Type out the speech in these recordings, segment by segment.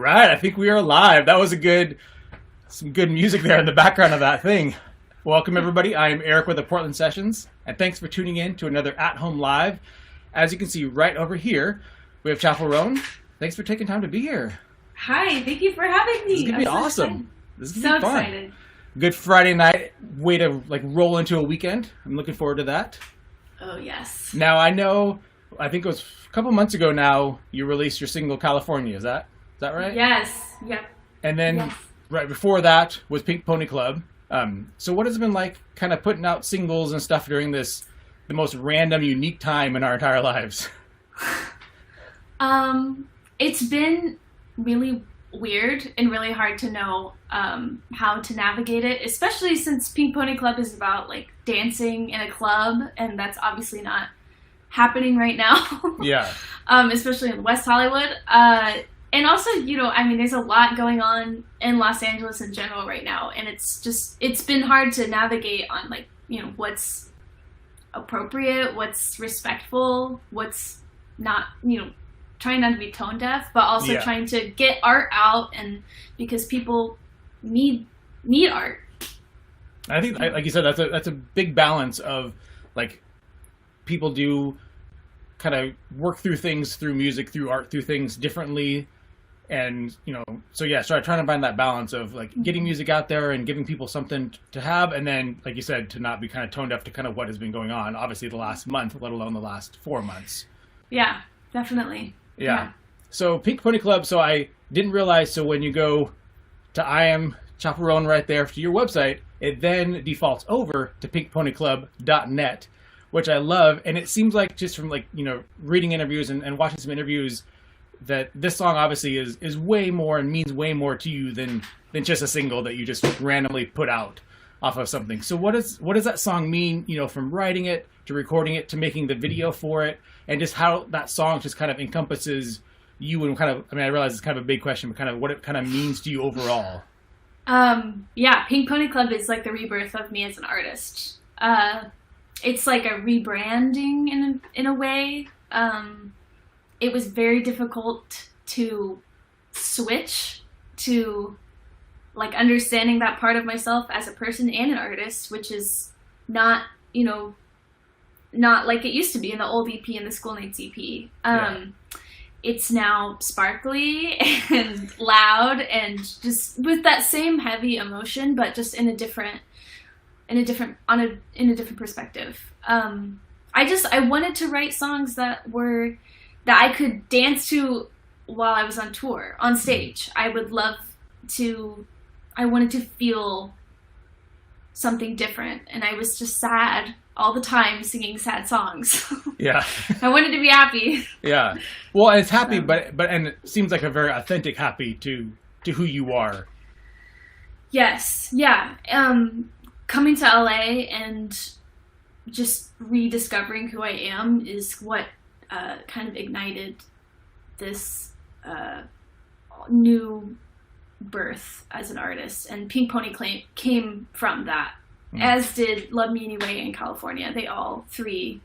right, I think we are live. That was some good music there in the background of that thing. Welcome everybody. I am Eric with the Portland Sessions, and thanks for tuning in to another At Home Live. As you can see right over here, we have Chappell Roan. Thanks for taking time to be here. Hi, thank you for having me. This is gonna be awesome. This is gonna be fun. Excited. Good Friday night way to roll into a weekend. I'm looking forward to that. Oh yes. Now I think it was a couple months ago now you released your single California. Is that right? Yes. Yep. And then right before that was Pink Pony Club. So what has it been like kind of putting out singles and stuff during the most random, unique time in our entire lives? It's been really weird and really hard to know how to navigate it, especially since Pink Pony Club is about like dancing in a club, and that's obviously not happening right now. Yeah. Especially in West Hollywood. And also, there's a lot going on in Los Angeles in general right now, and it's been hard to navigate on what's appropriate, what's respectful, what's not, trying not to be tone deaf, but also trying to get art out, and because people need art. I think, like you said, that's a big balance of like people do kind of work through things through music, through art, through things differently. And, so trying to find that balance of like getting music out there and giving people something to have. And then, like you said, to not be kind of toned up to kind of what has been going on, obviously the last month, let alone the last 4 months. Yeah, definitely. Yeah. So Pink Pony Club. So I didn't realize. So when you go to I am Chappell Roan right there to your website, it then defaults over to pinkponyclub.net, which I love. And it seems like just from reading interviews and watching some interviews, that this song obviously is way more and means way more to you than just a single that you just randomly put out off of something. So what does that song mean, from writing it to recording it to making the video for it, and just how that song just kind of encompasses you and kind of, I realize it's kind of a big question, but kind of what it kind of means to you overall. Pink Pony Club is like the rebirth of me as an artist. It's like a rebranding in a way. It was very difficult to switch to like understanding that part of myself as a person and an artist, which is not like it used to be in the old EP and the School Nights EP. It's now sparkly and loud and just with that same heavy emotion, but just in a different perspective. I wanted to write songs that I could dance to while I was on tour, on stage. I wanted to feel something different, and I was just sad all the time singing sad songs. Yeah. I wanted to be happy. Yeah. Well, and it's happy, but it seems like a very authentic happy to who you are. Yes. Yeah. Coming to LA and just rediscovering who I am is what kind of ignited this new birth as an artist, and Pink Pony came from that, as did Love Me Anyway and California. They all three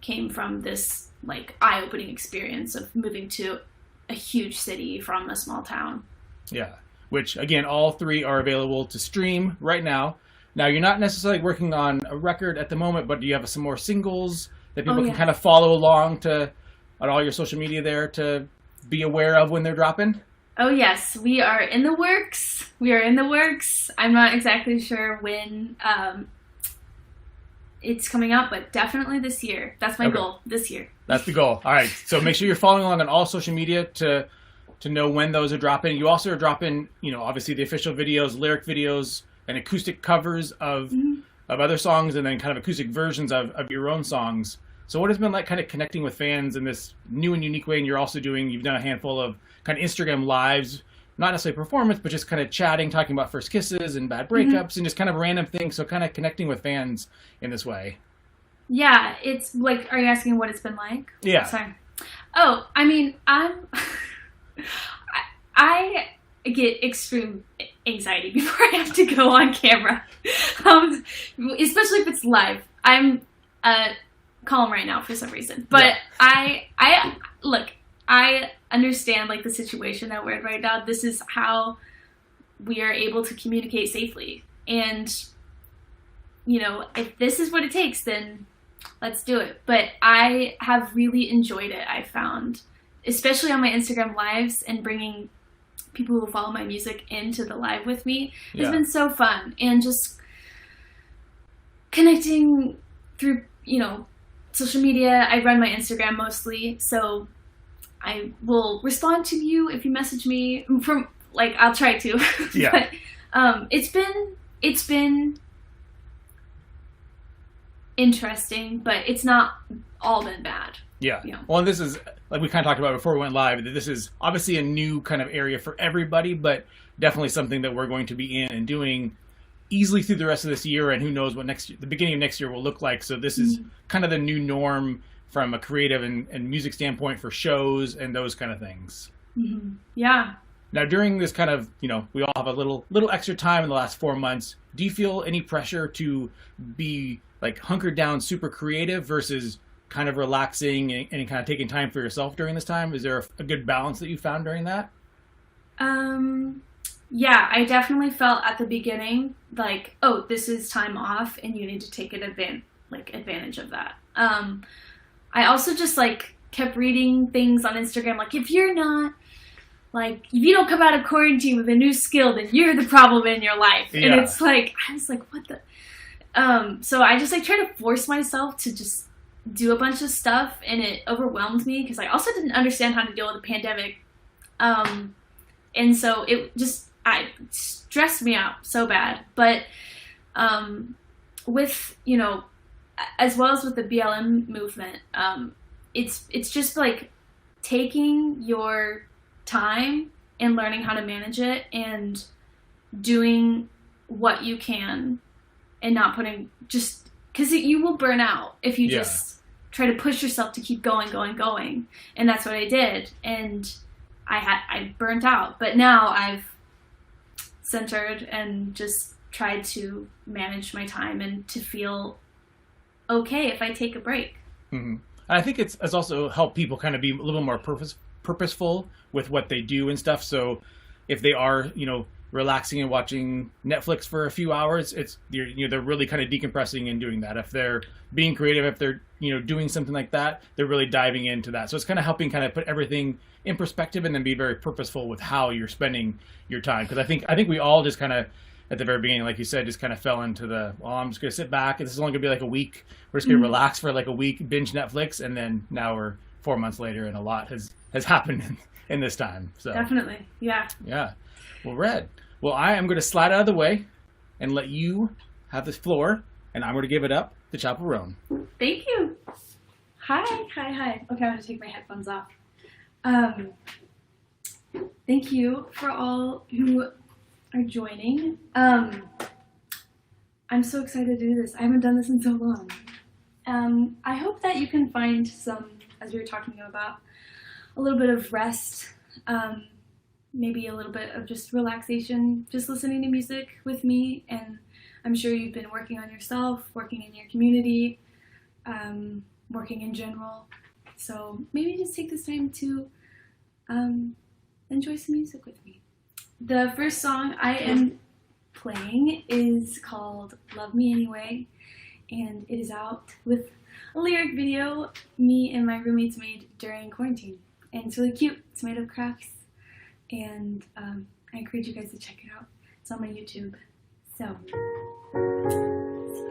came from this like eye-opening experience of moving to a huge city from a small town. Yeah, which again, all three are available to stream right now. Now, you're not necessarily working on a record at the moment, but do you have some more singles that people can kind of follow along on all your social media there to be aware of when they're dropping? Oh, yes. We are in the works. I'm not exactly sure when it's coming out, but definitely this year. That's my goal, this year. That's the goal. All right. So make sure you're following along on all social media to know when those are dropping. You also are dropping, obviously the official videos, lyric videos, and acoustic covers of other songs, and then kind of acoustic versions of your own songs. So what has it been like kind of connecting with fans in this new and unique way? And you've done a handful of kind of Instagram lives, not necessarily performance, but just kind of chatting, talking about first kisses and bad breakups and just kind of random things. So kind of connecting with fans in this way. Yeah, it's like, are you asking what it's been like? Yeah. Sorry. Oh, I get extreme anxiety before I have to go on camera, especially if it's live. I'm calm right now for some reason, but I understand like the situation that we're in right now. This is how we are able to communicate safely. And, you know, if this is what it takes, then let's do it. But I have really enjoyed it, I found, especially on my Instagram lives and bringing people who follow my music into the live with me. It's been so fun. And just connecting through, you know, social media. I run my Instagram mostly, so I will respond to you if you message me from, like, I'll try to. Yeah. But it's been interesting, but it's not all been bad. Yeah. You know? Well, and this is, like we kind of talked about before we went live, that this is obviously a new kind of area for everybody, but definitely something that we're going to be in and doing easily through the rest of this year, and who knows what the beginning of next year will look like. So this is kind of the new norm from a creative and music standpoint for shows and those kind of things. Mm-hmm. Yeah. Now, during this kind of, you know, we all have a little extra time in the last 4 months. Do you feel any pressure to be like hunkered down, super creative versus kind of relaxing and kind of taking time for yourself during this time? Is there a good balance that you found during that? Yeah, I definitely felt at the beginning like, oh, this is time off and you need to take advantage of that. I also just like kept reading things on Instagram, like if you don't come out of quarantine with a new skill, then you're the problem in your life. Yeah. And it's like, I was like, what the? So I just like try to force myself to just do a bunch of stuff, and it overwhelmed me because I also didn't understand how to deal with the pandemic. And so it stressed me out so bad. But with, you know, as well as with the BLM movement, it's just like taking your time and learning how to manage it and doing what you can and not putting, just because you will burn out if you just try to push yourself to keep going. And that's what I did. And I burnt out, but now I've centered and just tried to manage my time and to feel okay if I take a break. Mm-hmm. I think it's also helped people kind of be a little more purposeful with what they do and stuff. So if they are, you know, relaxing and watching Netflix for a few hours, they're really kind of decompressing and doing that. If they're being creative, if they're, you know, doing something like that, they're really diving into that. So it's kind of helping kind of put everything in perspective and then be very purposeful with how you're spending your time. Because I think we all just kind of, at the very beginning, like you said, just kind of fell into I'm just going to sit back. This is only going to be like a week. We're just going to relax for like a week, binge Netflix, and then now we're 4 months later and a lot has happened in this time. So definitely, yeah. Yeah. Well, Red. Well, I am going to slide out of the way and let you have this floor, and I'm going to give it up to Chappell Roan. Thank you. Hi. Okay, I'm going to take my headphones off. Thank you for all who are joining. I'm so excited to do this. I haven't done this in so long. I hope that you can find some, as we were talking about, a little bit of rest, maybe a little bit of just relaxation, just listening to music with me. And I'm sure you've been working on yourself, working in your community, working in general. So maybe just take this time to enjoy some music with me. The first song I am playing is called Love Me Anyway, and it is out with a lyric video me and my roommates made during quarantine. And it's really cute. It's made of crafts, and I encourage you guys to check it out. It's on my YouTube. So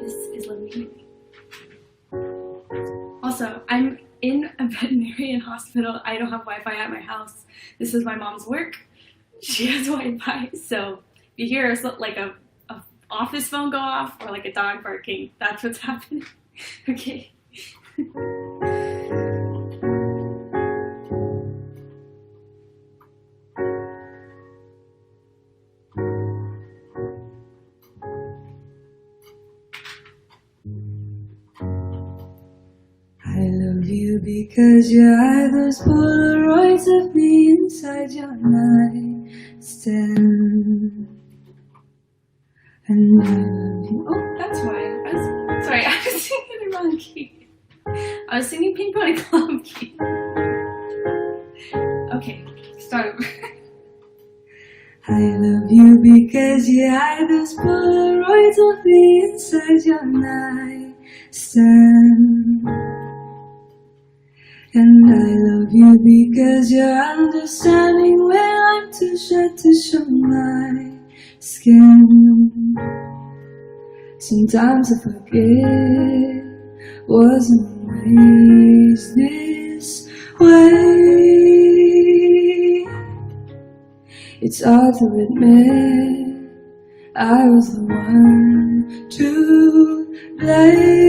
this is Love Me Anyway. Also, I'm in a veterinarian hospital. I don't have Wi-Fi at my house. This is my mom's work. She has Wi-Fi, so if you hear like a office phone go off or like a dog barking, that's what's happening. Okay. I love you because your eye, those Polaroids of me inside your nightstand. And I love you. Oh, that's why. I was singing the wrong key. I was singing Pink Pony Club key. Okay. start over. I love you because you hide those Polaroids of me inside your nightstand. And I love you because you're understanding when I'm too shy to show my skin. Sometimes I forget wasn't always this way. It's hard to admit I was the one to blame.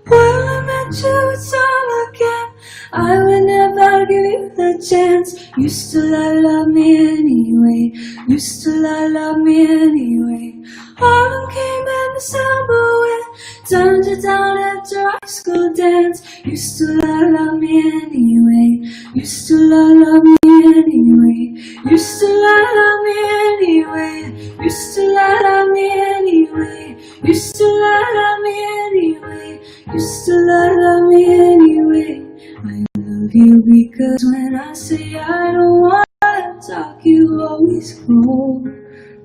When I met you, it's all again. I would never give you the chance. You still love me anyway. You still love me anyway. Autumn came and the summer went. Turned you down at your high school dance. You still love me anyway. You still love me anyway. You still love me anyway. You still love me anyway. You still love me anyway. You still love me anyway. I love you because when I say I don't wanna talk, you always call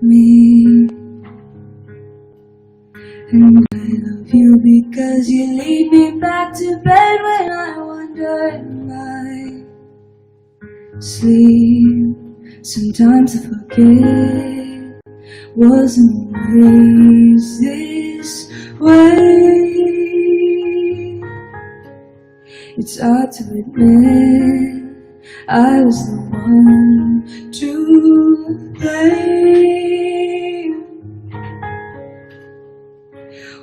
me. And I love you because you lead me back to bed when I wonder in my sleep. Sometimes I forget wasn't always this way. It's hard to admit I was the one to blame.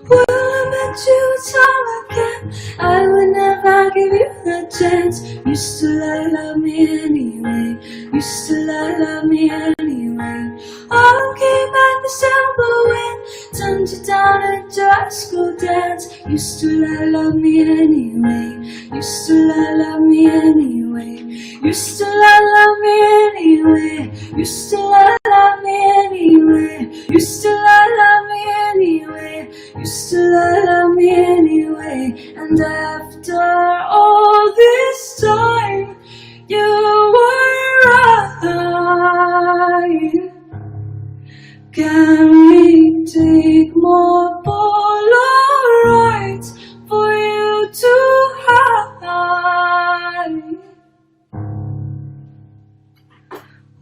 When I met you, it's all again. I would never give you the chance. You still love me anyway. You still love me anyway. Autumn came and December went. Turned you down at your high school dance. You still love me anyway. You still love me anyway. You still love me anyway. You still love me anyway. You still love me anyway. You still love me anyway. And after all this time, you were right. Can we take more Polaroids for you to hide?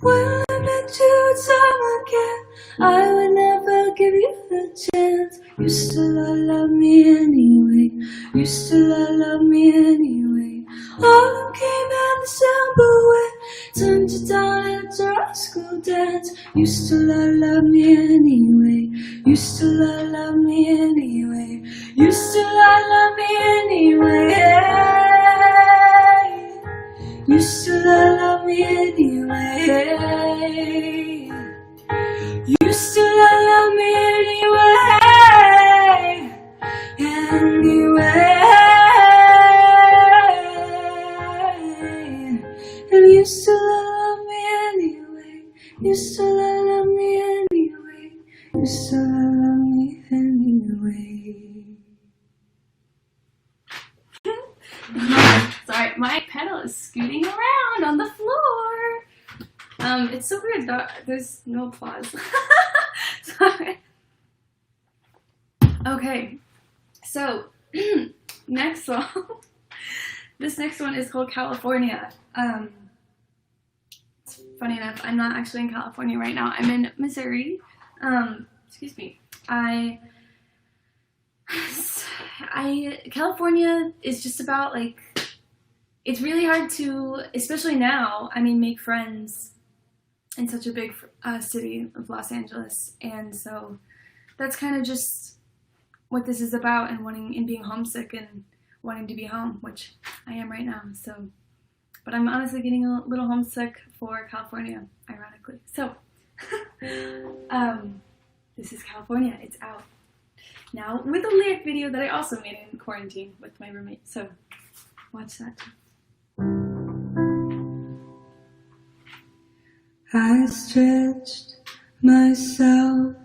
When I met you, it's all again. I would never give you the chance. You still love me anyway. You still love me anyway. Autumn came and December went. Turned you down at your high school dance. You still love me anyway. You still love me anyway. You still love me anyway. You still love me anyway. You still love me anyway. Anyway. And you still love me anyway. You still love me anyway. You still love me anyway. Sorry, my pedal is scooting around on the floor. It's so weird. There's no applause. Sorry. Okay, so next song. This next one is called California. It's funny enough, I'm not actually in California right now. I'm in Missouri. Excuse me. California is just about like, it's really hard to, especially now, make friends in such a big city of Los Angeles. And so that's kind of just what this is about, and being homesick and wanting to be home, which I am right now. So, but I'm honestly getting a little homesick for California, ironically. So, this is California. It's out now with a lyric video that I also made in quarantine with my roommate. So, watch that. I stretched myself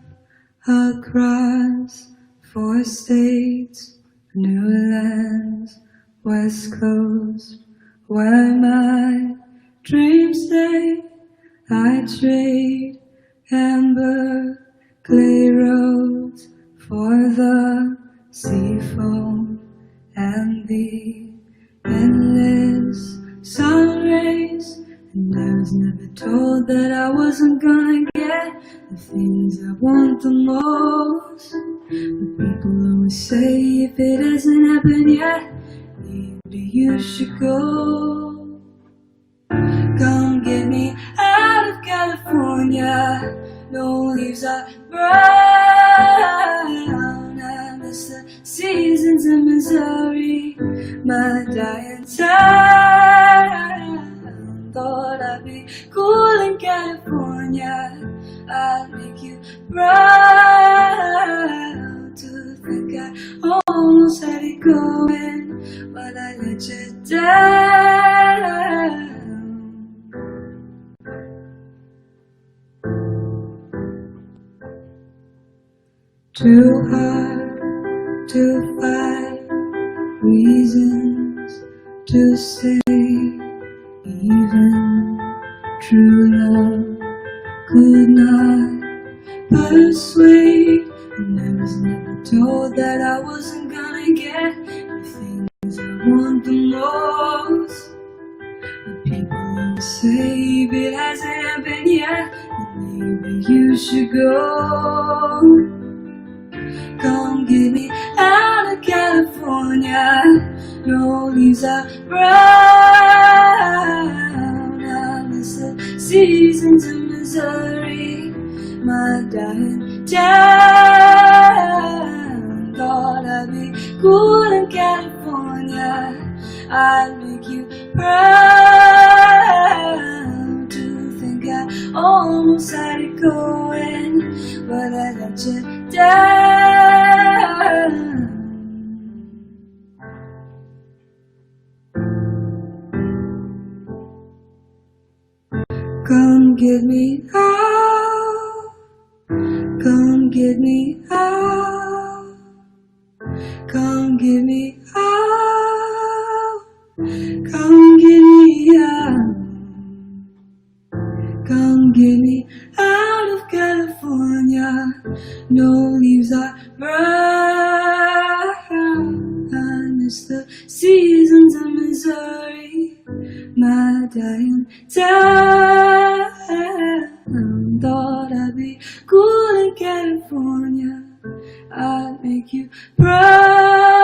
across 4 states, New Lands, West Coast, where my dreams stay. I trade amber clay roads for the sea foam and the endless sun rays. And I was never told that I wasn't gonna get the things I want the most. But people always say if it hasn't happened yet, maybe you should go. Come get me out of California. No leaves are brown. I miss the seasons in Missouri. My dying town. Thought I'd be cool in California. I'd make you proud. To think I almost had it going, but I let you down. Too hard to find reasons to stay. Even true love could not persuade. And I was never told that I wasn't gonna get the things I want the most. But people always say if it hasn't happened yet, then maybe you should go. Come get me out of California. No leaves are brown. I miss the seasons in Missouri. My dying town. Thought I'd be cool in California. I'd make you proud. To think I almost had it going, but I let you down. Come get me out. Come get me out. Come get me out. Come get me out. Come get me out of California. No leaves are brown. I miss the seasons in Missouri. My dying town. Thought I'd be cool in California. I'd make you proud.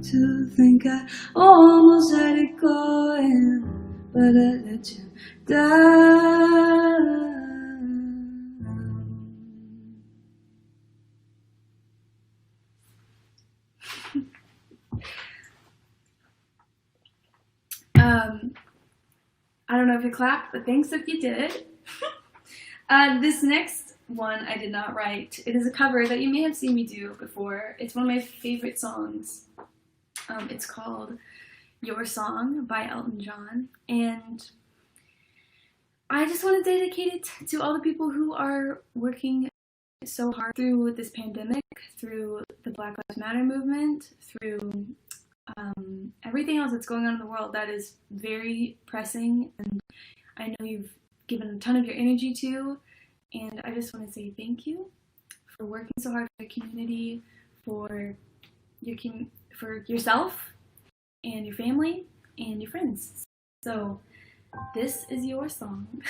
To think I almost had it going, but I let you down. I don't know if you clapped, but thanks if you did. This next one I did not write. It is a cover that you may have seen me do before. It's one of my favorite songs. It's called Your Song by Elton John. And I just want to dedicate it to all the people who are working so hard through this pandemic, through the Black Lives Matter movement, through everything else that's going on in the world that is very pressing, and I know you've given a ton of your energy to, and I just want to say thank you for working so hard for your community, for yourself and your family and your friends. So this is your song.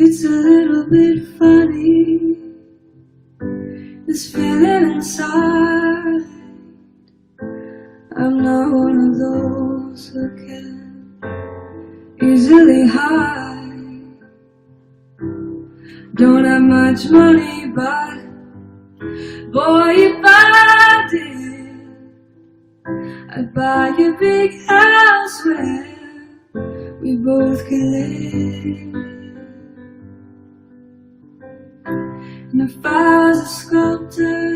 It's a little bit funny, this feeling inside. I'm not one of those who can easily hide. Don't have much money, but boy, if I did, I'd buy a big house where we both could live. And if I was a sculptor,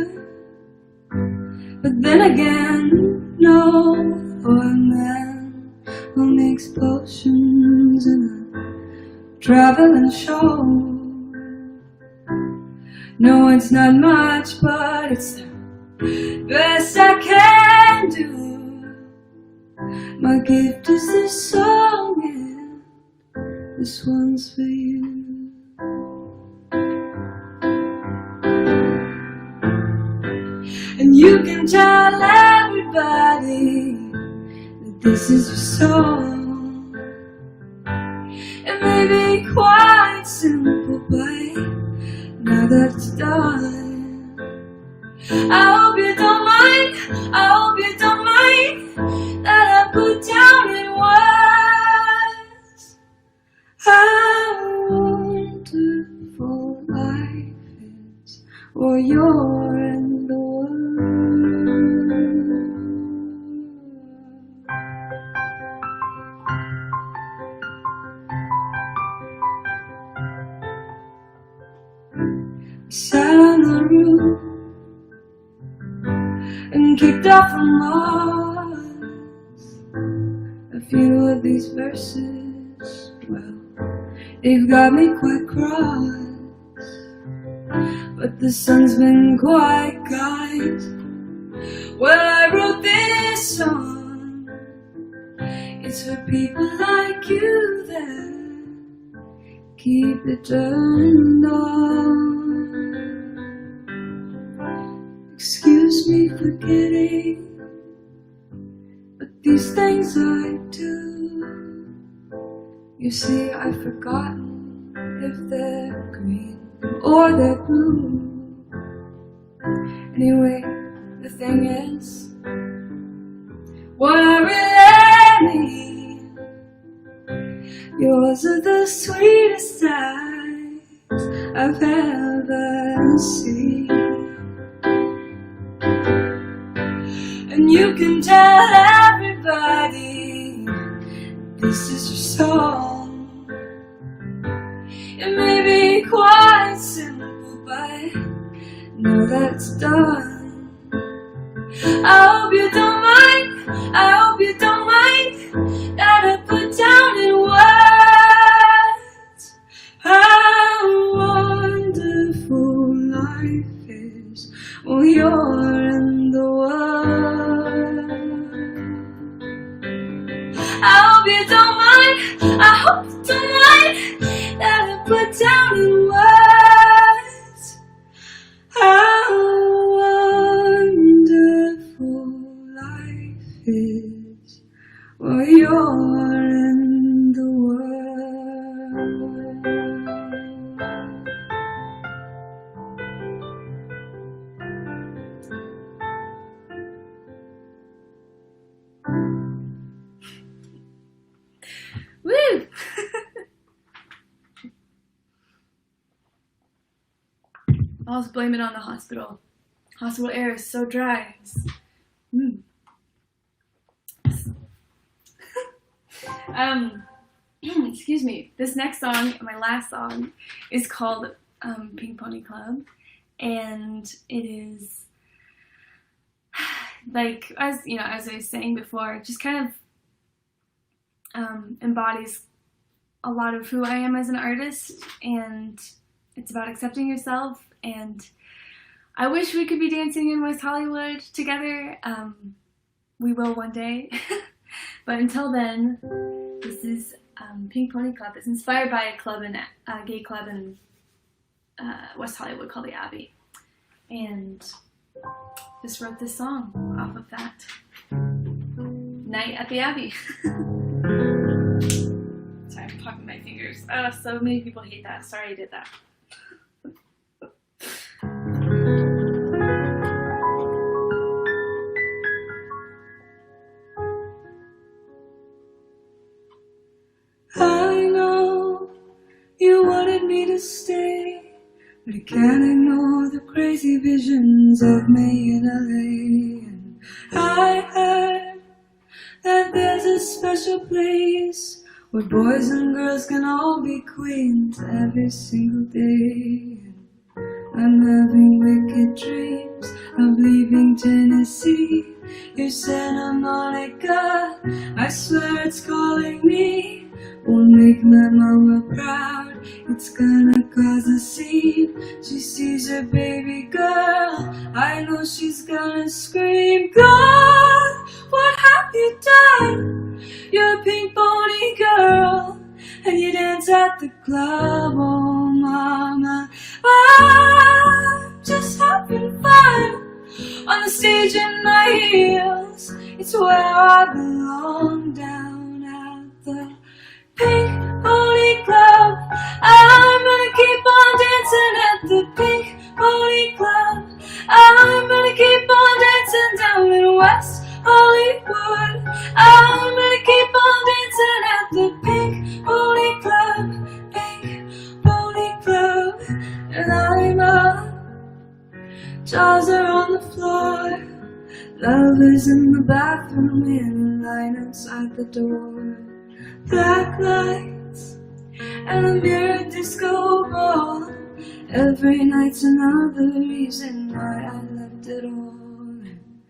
but Then again, no, for a man who makes potions in a traveling show. No, it's not much, but it's the best I can do. My gift is this song, and this one's for you. And you can tell everybody that this is your song. It may be quite simple, but now that it's done, I hope you don't mind, I hope you don't mind that I put down in words how wonderful life is, or you're in the world. Sat on the roof and kicked off a Mars. A few of these verses, well, they've got me quite cross. But the sun's been quite kind. Well, I wrote this song. It's for people like you that keep it turned on. Excuse me for kidding, but these things I do. You see, I've forgotten if they're green or they're blue. Anyway, the thing is, what I really mean, yours are the sweetest eyes I've ever seen. And you can tell everybody this is your song. It may be quite simple, but now that it's done, I hope you don't mind, I hope you don't mind that I put down in words how wonderful life is when you're in the world. I hope you don't mind, I hope you don't mind that I put down in words how wonderful life is while you're in the world. Woo! I'll just blame it on the hospital. Hospital air is so dry. Excuse me. This next song, my last song, is called Pink Pony Club, and it is like, as you know, as I was saying before, just kind of embodies a lot of who I am as an artist, and it's about accepting yourself. And I wish we could be dancing in West Hollywood together. We will one day. But until then, this is Pink Pony Club. It's inspired by a club gay club in West Hollywood called the Abbey. And just wrote this song off of that night at the Abbey. Sorry, I'm popping my fingers. Oh, so many people hate that. Sorry I did that. I know you wanted me to stay, but I can't ignore the crazy visions of me in LA. And I heard that there's a special place where boys and girls can all be queens every single day. I'm having wicked dreams of leaving Tennessee. Your Santa Monica, I swear it's calling me. Won't make my mama proud, it's gonna cause a scene. She sees her baby girl, I know she's gonna scream, God, what have you done? You're a pink pony girl, and you dance at the club, oh mama. I'm just having fun on the stage in my heels. It's where I belong, down at the Pink Pony Club. I'm gonna keep on dancing at the Pink Pony Club. I'm gonna keep on dancing down in West Hollywood. I'm gonna keep on dancing at the Pink Pony Club. Pink Pony Club. And I'm up, jaws are on the floor. Lovers in the bathroom, in a line outside the door. Black lights and a mirror disco ball. Every night's another reason why I left it all.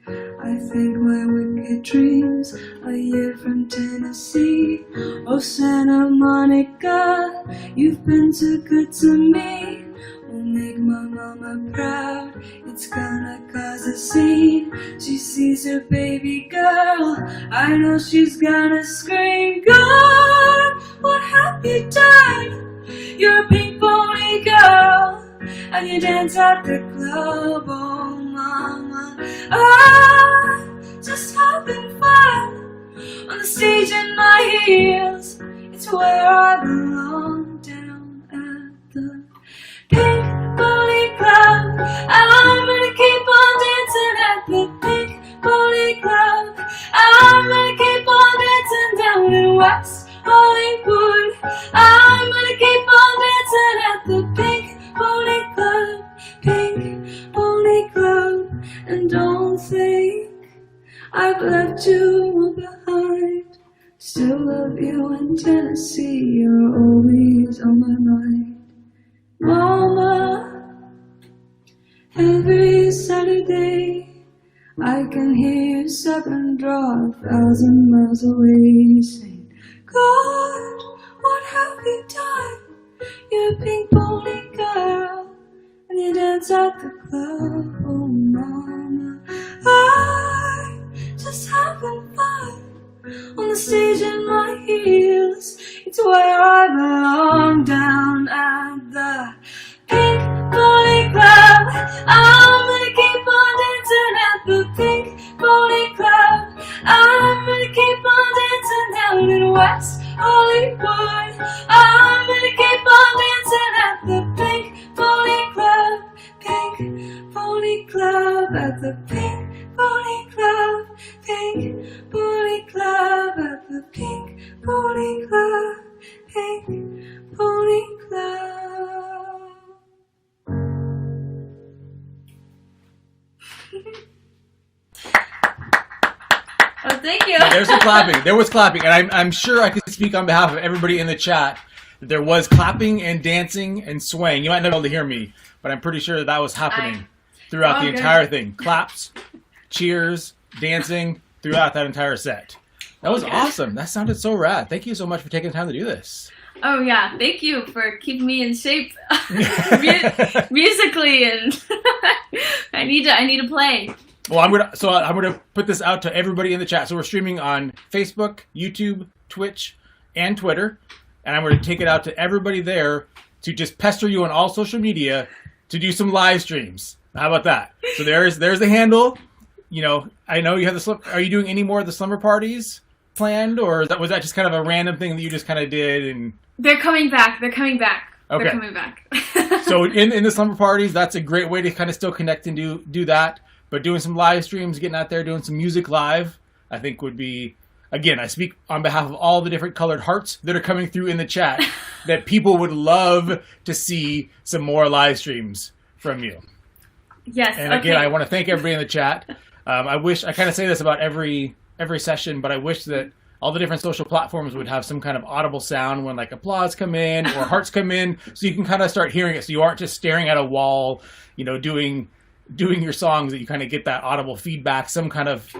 I think my wicked dreams, a year from Tennessee. Oh Santa Monica, you've been too good to me. Will make my mama proud, it's gonna cause a scene. She sees her baby girl, I know she's gonna scream, God, what have you done? You're a pink pony girl, and you dance at the club, oh mama. I'm just having fun on the stage in my heels. It's where I belong, down at the Pink Pony Club. I'm gonna keep on dancing at the Pink Pony Club. I'm gonna keep on dancing down in West Hollywood. I'm gonna keep on dancing at the Pink Pony Club. Pink Pony Club. And don't think I've left you behind. Still love you in Tennessee, you're always on my mind. Mama, every Saturday I can hear you seven draw 1,000 miles away, saying, God, what have you done? You're a pink pony girl, and you dance at the club, oh mama. I'm just having fun on the stage in my heels. It's where I belong, down at the Pink Pony Club. I'm gonna keep on dancing at the Pink Pony Club. I'm gonna keep on dancing down in West Hollywood. I'm gonna keep on dancing at the Pink Pony Club. Pink Pony Club, at the Pink Pony Club. Pink Pony Club, at the Pink Pony Club. Pink Pony Club. Oh, thank you. There's some clapping. There was clapping, and I'm sure I could speak on behalf of everybody in the chat that there was clapping and dancing and swaying. You might not be able to hear me, but I'm pretty sure that was happening throughout the entire thing. Claps, cheers, dancing throughout that entire set. That was awesome. That sounded so rad. Thank you so much for taking the time to do this. Oh yeah, thank you for keeping me in shape musically, and I need to play. Well, I'm gonna put this out to everybody in the chat. So we're streaming on Facebook, YouTube, Twitch, and Twitter, and I'm gonna take it out to everybody there to just pester you on all social media to do some live streams. How about that? So there's the handle. You know, I know you have the are you doing any more of the slumber parties planned, or was that just kind of a random thing that you just kind of did? And they're coming back. Okay. They're coming back. So in the slumber parties, that's a great way to kind of still connect and do that. But doing some live streams, getting out there, doing some music live, I think would be, again, I speak on behalf of all the different colored hearts that are coming through in the chat, that people would love to see some more live streams from you. Yes. And again, I want to thank everybody in the chat. I wish, I kind of say this about every session, but I wish that all the different social platforms would have some kind of audible sound when like applause come in or hearts come in, so you can kind of start hearing it, so you aren't just staring at a wall, you know, doing doing your songs that you kind of get that audible feedback, some kind of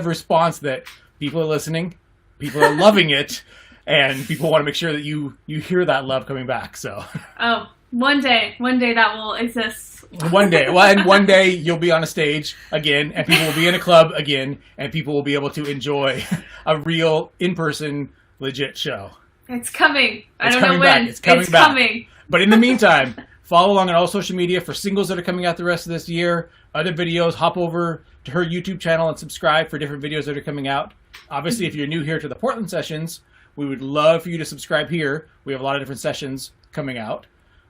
response that people are listening, people are loving it, and people want to make sure that you hear that love coming back. So one day that will exist. One day, well, and one day you'll be on a stage again, and people will be in a club again, and people will be able to enjoy a real in-person legit show. It's coming. I don't know coming when. Back. It's coming back. Coming. But in the meantime, follow along on all social media for singles that are coming out the rest of this year, other videos. Hop over to her YouTube channel and subscribe for different videos that are coming out. Obviously, if you're new here to the Portland sessions, we would love for you to subscribe here. We have a lot of different sessions coming out.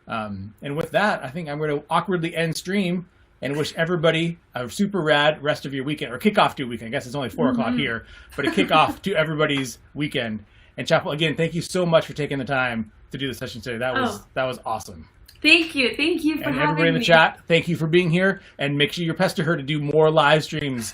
And with that, I think I'm going to awkwardly end stream and wish everybody a super rad rest of your weekend, or kickoff to your weekend. I guess it's only 4 o'clock here, but a kickoff to everybody's weekend. And Chappell, again, thank you so much for taking the time to do the session today. That was awesome. Thank you for having me. And everybody in the chat, thank you for being here. And make sure you pester her to do more live streams